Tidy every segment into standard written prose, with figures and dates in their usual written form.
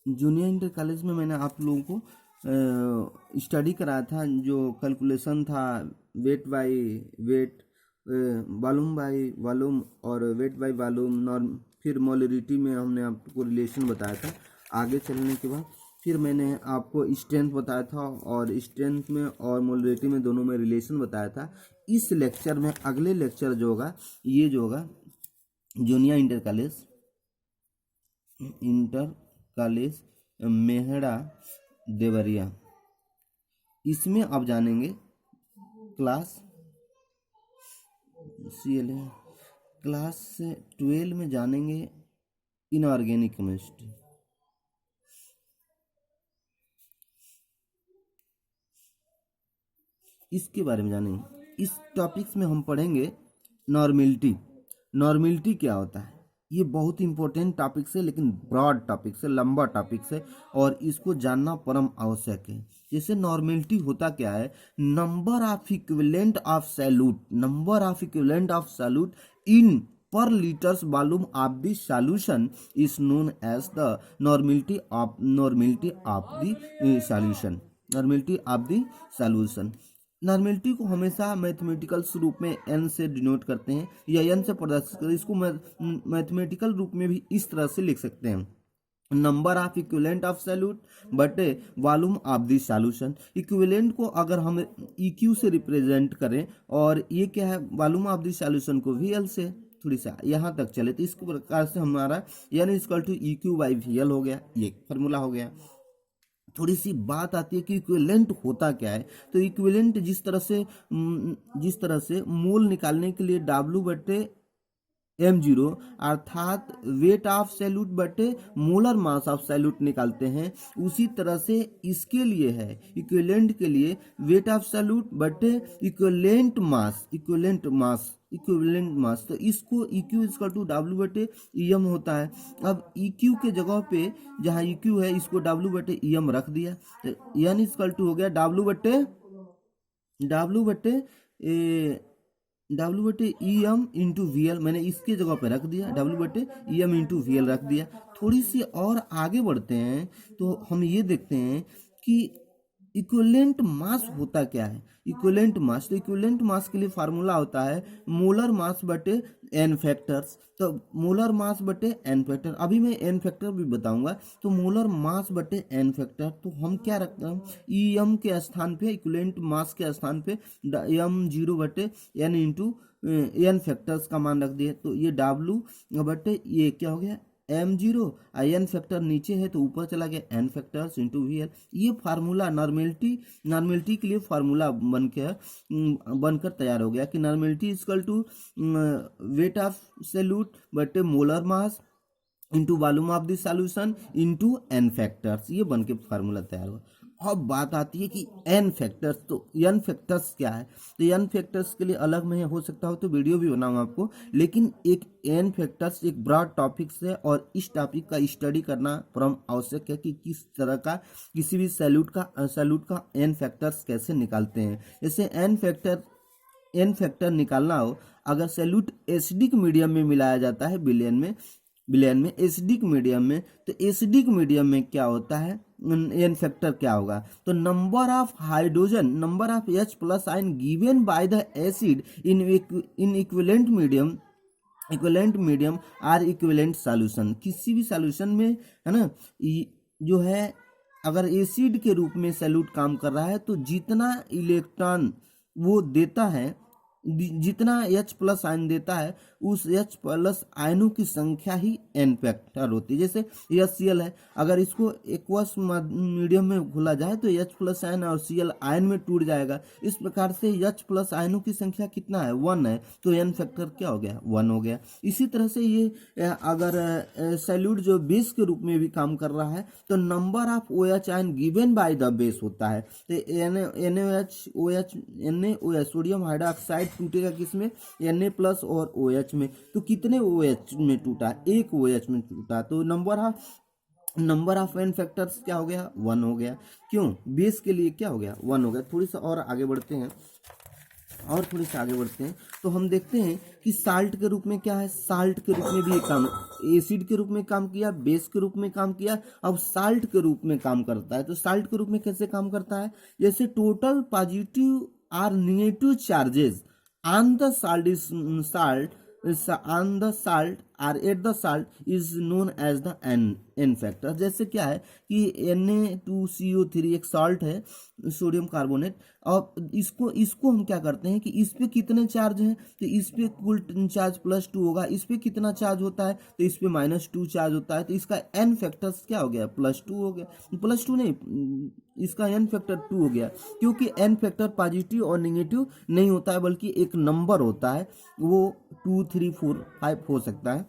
Junior inter college में मैंने आप लोगों को स्टडी कराया था, जो कैलकुलेशन था weight by weight, volume by volume और वेट बाय वॉल्यूम, नॉर्म, फिर मोलरिटी में हमने आपको रिलेशन बताया था। आगे चलने के बाद फिर मैंने आपको स्ट्रेंथ बताया था, और स्ट्रेंथ में और मोलरिटी में दोनों में रिलेशन बताया था। इस लेक्चर में अगले लेक्चर जो होगा, ये जो होगा junior inter college Mehra Deoria, इसमें आप जानेंगे क्लास क्लास 12 में जानेंगे इनऑर्गेनिक केमिस्ट्री। इसके बारे में जानेंगे। इस टॉपिक्स में हम पढ़ेंगे नॉर्मेलिटी। नॉर्मेलिटी क्या होता है, ये बहुत इंपॉर्टेंट टॉपिक्स है, लेकिन ब्रॉड टॉपिक्स है, लंबा टॉपिक्स है, और इसको जानना परम आवश्यक है। जैसे नॉर्मेलिटी होता क्या है, number of equivalent of solute in per litres volume of the solution is known as the normality of the solution. Normality को हमेशा मैथमेटिकल रूप में n से डिनोट करते हैं, या n से प्रदर्शित करते हैं। इसको मैथमेटिकल रूप में भी इस तरह से लिख सकते हैं, number of equivalent of solute बटे volume of the solution. Equivalent को अगर हम EQ से रिप्रेजेंट करें, और ये क्या है, वॉल्यूम ऑफ द सॉल्यूशन को VL से, थोड़ी सा यहाँ तक चले तो इस प्रकार से हमारा n = EQ/VL हो गया, ये फार्मूला हो गया। थोड़ी सी बात आती है कि इक्विवेलेंट होता क्या है। तो इक्विवेलेंट जिस तरह से मोल निकालने के लिए W/m0 अर्थात वेट ऑफ सॉल्यूट बटे मोलर मास ऑफ सॉल्यूट निकालते हैं, उसी तरह से इसके लिए है, इक्विवेलेंट के लिए वेट ऑफ सॉल्यूट बटे इक्विवेलेंट मास। तो इसको EQ = W/em होता है। अब EQ के जगह पे जहाँ EQ है, इसको W/em रख दिया, तो n = हो गया W/em इंटू VL। मैंने इसके जगह पे रख दिया, W/em इंटू VL रख दिया। थोड़ी सी और आगे बढ़ते हैं तो हम ये देखते हैं कि इक्विवेलेंट मास होता क्या है। इक्विवेलेंट मास के लिए फार्मूला होता है मोलर मास बटे n फैक्टर्स। तो मोलर मास बटे n फैक्टर, अभी मैं n फैक्टर भी बताऊंगा। तो मोलर मास बटे n फैक्टर, तो हम क्या रखते हैं, EM के स्थान पे, इक्विवेलेंट मास के स्थान पे m0/n इंटू n फैक्टर्स का मान रख दिए। तो ये W/ ये क्या हो गया, m0, n फैक्टर नीचे है तो ऊपर चला गया, n फैक्टर्स इंटू VL। ये फार्मूला नॉर्मेलिटी के लिए फार्मूला बनकर तैयार हो गया कि नॉर्मेलिटी = वेट ऑफ सॉल्यूट बटे molar mass into volume of the solution into n factors. ये बन के फार्मूला तैयार हुआ। अब बात आती है कि n फैक्टर्स, तो n फैक्टर्स क्या है। तो n फैक्टर्स के लिए अलग में हो सकता हो तो वीडियो भी बनाऊंगा आपको, लेकिन एक n फैक्टर्स एक ब्रॉड टॉपिक्स है, और इस टॉपिक का स्टडी करना परम आवश्यक है कि किस तरह का किसी भी सॉल्यूट का n फैक्टर्स कैसे निकालते हैं। जैसे n फैक्टर निकालना हो, अगर सॉल्यूट एसिडिक मीडियम में मिलाया जाता है, विलयन में एसिडिक मीडियम में, तो एसिडिक मीडियम में क्या होता है, n फैक्टर क्या होगा, तो number of H+ ion given by the acid in equivalent medium are equivalent solution. किसी भी सॉल्यूशन में, है ना, जो है, अगर एसिड के रूप में सॉल्यूट काम कर रहा है तो जितना इलेक्ट्रॉन वो देता है, जितना H+ आयन देता है, उस H+ आयनों की संख्या ही n फैक्टर होती है। जैसे HCl है, अगर इसको एक्वस मीडियम में घुला जाए तो H+ आयन और Cl आयन में टूट जाएगा। इस प्रकार से H+ आयनों की संख्या कितना है, 1 है, तो n फैक्टर क्या हो गया, 1 हो गया। इसी तरह से ये अगर सॉल्यूट जो बेस के रूप में भी काम कर रहा है, तो number of OH ion given by the base होता है। तो NaOH सोडियम हाइड्रोक्साइड टूटेगा किसमें, Na+ और OH में। तो कितने OH में टूटा, एक OH में टूटा, तो नंबर ऑफ n फैक्टर्स क्या हो गया, 1 हो गया। क्यों, बेस के लिए क्या हो गया, 1 हो गया। थोड़ी सा और आगे बढ़ते हैं तो हम देखते हैं कि साल्ट के रूप में क्या है, साल्ट के रूप में भी एक काम एसिड के रूप में काम किया, बेस के रूप में काम किया, अब साल्ट के रूप में काम करता है। तो साल्ट के रूप में कैसे काम करता है, जैसे total positive are negative charges on the salt is on the salt are at the salt is known as the N factor. जैसे क्या है कि Na2CO3 एक सॉल्ट है, सोडियम कार्बोनेट, और इसको हम क्या करते हैं कि इस पे कितने चार्ज हैं, तो इस पे कुल चार्ज +2 होगा, इस पे कितना चार्ज होता है तो इस पे -2 चार्ज होता है, तो इसका एन फैक्टर्स क्या हो गया, +2 हो गया, +2 नहीं, इसका एन फैक्टर 2 हो गया, क्योंकि एन फैक्टर पॉजिटिव और नेगेटिव नहीं होता है बल्कि एक नंबर होता है, वो 2, 3, 4, 5 हो सकता है।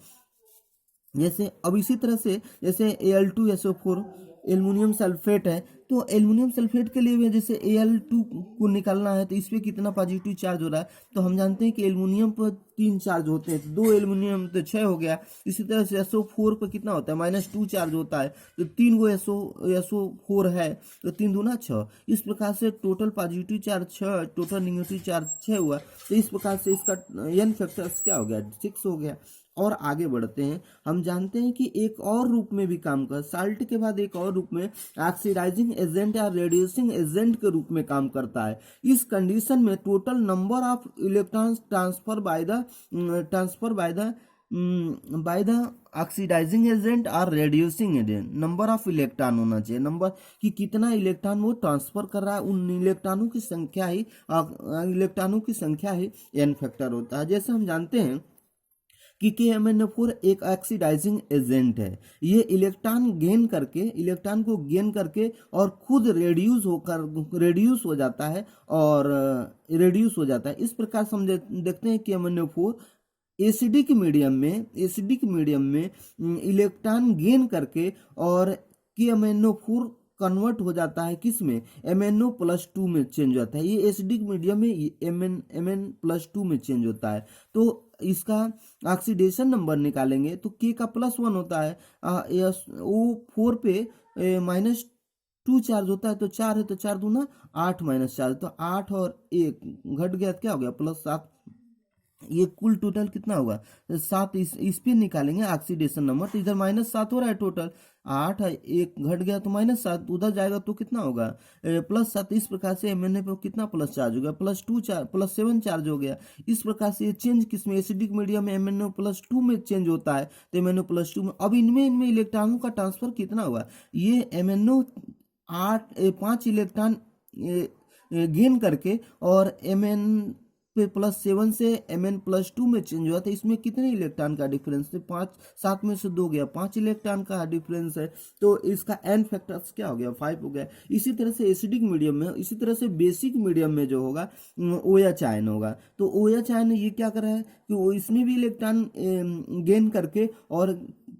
जैसे अब इसी तरह से जैसे Al2SO4 एल्युमिनियम सल्फेट है, तो एल्युमिनियम सल्फेट के लिए भी जैसे Al2 को निकालना है तो इस पे कितना पॉजिटिव चार्ज हो रहा है, तो हम जानते हैं कि एल्युमिनियम पर 3 चार्ज होते हैं, 2 एल्युमिनियम तो 6 हो गया। इसी तरह से SO4 पर कितना होता है, -2 चार्ज होता है, तो 3 गो SO4 है, तो 3 दूना 6। इस प्रकार से total positive charge 6, total negative charge 6 हुआ, तो इस प्रकार से इसका एन फैक्टर्स क्या हो गया, 6 हो गया। और आगे बढ़ते हैं, हम जानते हैं कि एक और रूप में भी काम कर, साल्ट के बाद एक और रूप में ऑक्सीडाइजिंग एजेंट या रेड्यूसिंग एजेंट के रूप में काम करता है। इस कंडीशन में total number of electrons transfer by the oxidising agent और reducing agent, number of electron होना चाहिए, नंबर कि कितना इलेक्ट्रॉन वो ट्रांसफर कर रहा है, उन इलेक्ट्रॉनों की संख्या ही एन फैक्टर होता है। जैसे हम जानते हैं कि KMnO4 एक ऑक्सीडाइजिंग एजेंट है, ये इलेक्ट्रॉन को गेन करके और खुद रेड्यूस हो जाता है। इस प्रकार से हम देखते हैं कि KMnO4 एसिडिक मीडियम में इलेक्ट्रॉन गेन करके और KMnO4 कन्वर्ट हो जाता है किस में, MnO+2 में चेंज होता है। ये एसिडिक मीडियम में Mn+2 में चेंज होता है। तो इसका ऑक्सीडेशन नंबर निकालेंगे तो K का +1 होता है, O4 पे -2 चार्ज होता है, तो 4 है, तो 4 दूना 8 -4, तो 8 और 1 घट गया, क्या हो गया, +7। ये कुल टोटल कितना होगा, 7। इस पे निकालेंगे ऑक्सीडेशन नंबर, तो इधर -7 हो रहा है, टोटल 8 है, 1 घट गया तो -7, उधर जाएगा तो कितना होगा, +7। इस प्रकार से Mn पे कितना प्लस चार्ज हो गया, +7 चार्ज हो गया। इस प्रकार से ये चेंज किसमें, एसिडिक मीडियम में MnO+2 में चेंज होता है, तो MnO+2 में। अब इनमें इलेक्ट्रॉनों का ट्रांसफर कितना हुआ, ये MnO 5 इलेक्ट्रॉन गेन करके और Mn पे +7 से Mn+2 में चेंज हुआ, तो इसमें कितने इलेक्ट्रॉन का डिफरेंस है, 5, 7 में से 2 गया, 5 इलेक्ट्रॉन का डिफरेंस है, तो इसका एन फैक्टर्स क्या हो गया, 5 हो गया। इसी तरह से एसिडिक मीडियम में, इसी तरह से बेसिक मीडियम में जो होगा OH आयन होगा, तो OH आयन ये क्या कर रहा है कि वो इसमें भी इलेक्ट्रॉन गेन करके और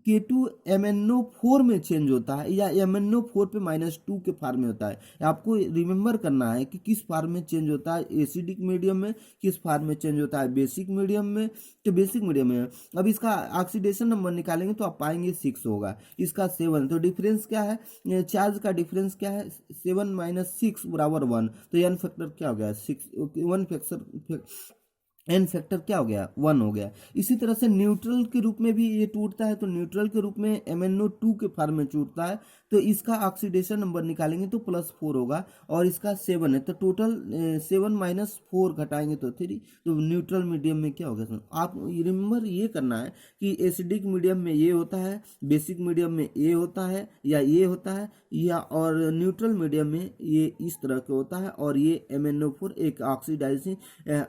K2 MnO4 में चेंज होता है, या MnO4 पे -2 के फॉर्म में होता है। आपको रिमेंबर करना है कि किस फॉर्म में चेंज होता है, एसिडिक मीडियम में, किस फॉर्म में चेंज होता है, बेसिक मीडियम में, तो बेसिक मीडियम में। अब इसका ऑक्सीडेशन नंबर निकालेंगे तो आप पाएंगे 6 होगा, इसका 7, तो डिफरेंस क्या है, चार्ज का डिफरेंस क्या है, 7 - 6 = 1, तो एन फैक्टर क्या हो गया, 6, 1 फैक्टर, एन फैक्टर क्या हो गया, 1 हो गया। इसी तरह से न्यूट्रल के रूप में भी ये टूटता है, तो न्यूट्रल के रूप में MnO2 के फॉर्म में टूटता है, तो इसका ऑक्सीडेशन नंबर निकालेंगे तो +4 होगा, और इसका 7 है, तो टोटल 7 - 4 घटाएंगे तो 3, तो न्यूट्रल मीडियम में क्या होगा। आप रिमेंबर ये करना है कि एसिडिक मीडियम में ये होता है, बेसिक मीडियम में ये होता है, या ये होता है, या और न्यूट्रल मीडियम में ये इस तरह का होता है, और ये MnO4 एक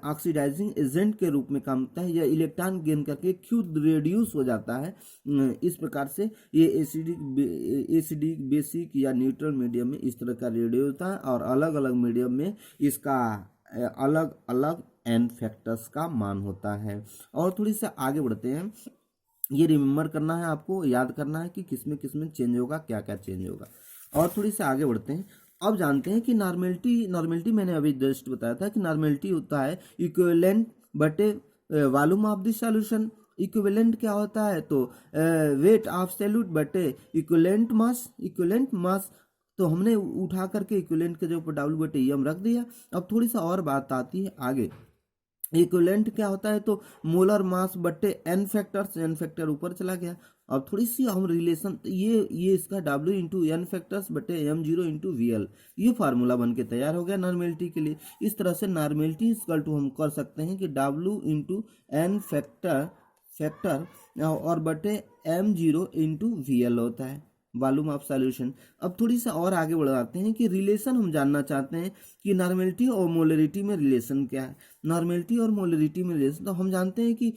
ऑक्सीडाइजिंग एजेंट के रूप में काम करता है, या इलेक्ट्रॉन गेन करके खुद रेड्यूस हो जाता है। इस प्रकार से ये एसिडिक बेसिक या न्यूट्रल मीडियम में इस तरह का रेडियो होता है, और अलग अलग मीडियम में इसका अलग अलग एन फैक्टर्स का मान होता है। और थोड़ी सा आगे बढ़ते हैं, ये रिमेंबर करना है, आपको याद करना है कि किसमें किसमें चेंज होगा, क्या क्या चेंज होगा। और थोड़ी सा आगे बढ़ते हैं, अब जानते हैं कि नॉर्मेलिटी मैंने अभी जस्ट बताया था कि नॉर्मेलिटी होता है इक्विवेलेंट बटे volume of the solution. Equivalent क्या होता है, तो वेट ऑफ सॉल्यूट बटे इक्विवेलेंट मास। तो हमने उठा करके इक्विवेलेंट के जो ऊपर W/E रख दिया। अब थोड़ी सा और बात आती है आगे, इक्विवेलेंट क्या होता है, तो मोलर मास बट्टे एन फैक्टर्स, एन फैक्टर ऊपर चला गया। अब थोड़ी सी हम रिलेशन, ये इसका W इंटू एन फैक्टर्स बटे M0 इंटू VL, ये फार्मूला बन के तैयार हो गया नॉर्मेलिटी के लिए। इस तरह से नॉर्मेलिटी इक्वल टू हम कर सकते हैं कि W इंटू एन फैक्टर और बटे M0 इंटू VL होता है वॉल्यूम ऑफ सॉल्यूशन। अब थोड़ी सा और आगे बढ़ाते हैं कि रिलेशन हम जानना चाहते हैं कि नॉर्मेलिटी और मोलरिटी में रिलेशन क्या है। नॉर्मेलिटी और मोलरिटी में रिलेशन, तो हम जानते हैं कि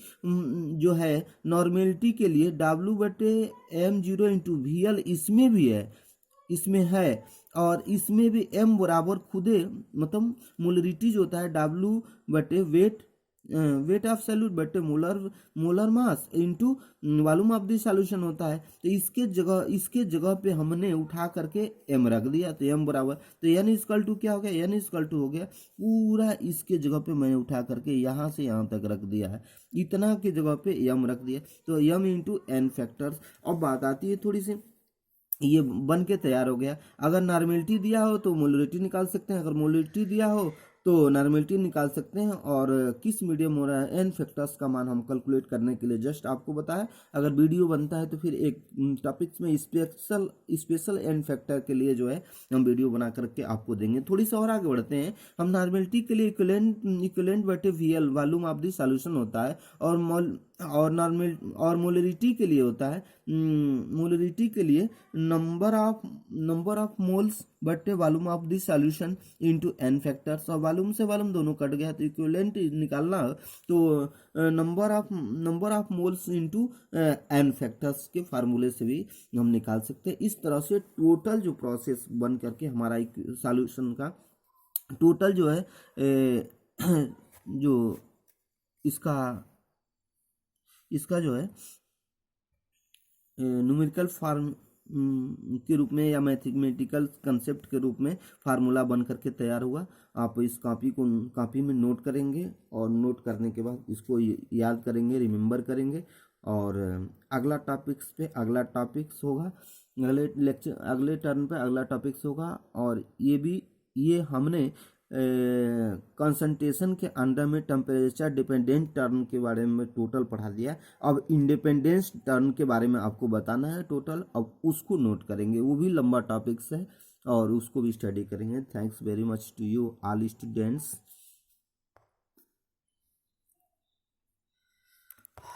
जो है नॉर्मेलिटी के लिए W/M0 इंटू VL इसमें भी है, इसमें है, और इसमें भी M बराबर खुदे, मतलब मोलरिटी जो होता है W/वेट, वेट ऑफ सॉल्यूट बटे molar mass into volume of the solution होता है। तो इसके जगह पे हमने उठा करके M रख दिया, तो M बराबर, तो N इक्वल टू क्या हो गया, N इक्वल टू हो गया पूरा इसके जगह पे मैंने उठा करके यहाँ से यहाँ तक रख दिया है, इतना के जगह पे M रख दिया, तो M इंटू एन फैक्टर्स। अब बात आती है थोड़ी सी, ये बन के तैयार हो गया। अगर नॉर्मेलिटी दिया हो तो मोलरिटी निकाल सकते हैं, अगर मोलरिटी दिया हो तो नॉर्मेलिटी निकाल सकते हैं। और किस मीडियम हो रहा है, एन फैक्टर्स का मान हम कैलकुलेट करने के लिए जस्ट आपको बताया। अगर वीडियो बनता है तो फिर एक टॉपिक्स में स्पेशल एन फैक्टर के लिए जो है हम वीडियो बना करके आपको देंगे। थोड़ी सी और आगे बढ़ते हैं, हम नॉर्मेलिटी के लिए इक्विवेलेंट बटे VL volume of the solution होता है, और मोलरिटी के लिए होता है, मोलरिटी के लिए नंबर ऑफ मोल्स बटे volume of the solution into N factors. और वॉल्यूम से वॉल्यूम दोनों कट गया, तो इक्विवेलेंट निकालना तो number of moles into N factors के फार्मूले से भी हम निकाल सकते हैं। इस तरह से टोटल जो प्रोसेस बन करके हमारा सॉल्यूशन का टोटल जो है जो इसका जो है न्यूमेरिकल फॉर्म के रूप में या मैथमेटिकल कंसेप्ट के रूप में फार्मूला बन करके तैयार हुआ। आप इस कॉपी में नोट करेंगे, और नोट करने के बाद इसको याद करेंगे, रिमेम्बर करेंगे, और अगला टॉपिक्स होगा, अगले टर्न पे अगला टॉपिक्स होगा। और ये हमने कंसंट्रेशन के अंडर में टेम्परेचर डिपेंडेंट टर्म के बारे में टोटल पढ़ा दिया। अब इंडिपेंडेंस टर्म के बारे में आपको बताना है टोटल, अब उसको नोट करेंगे, वो भी लंबा टॉपिक्स है और उसको भी स्टडी करेंगे। Thanks very much to you all students.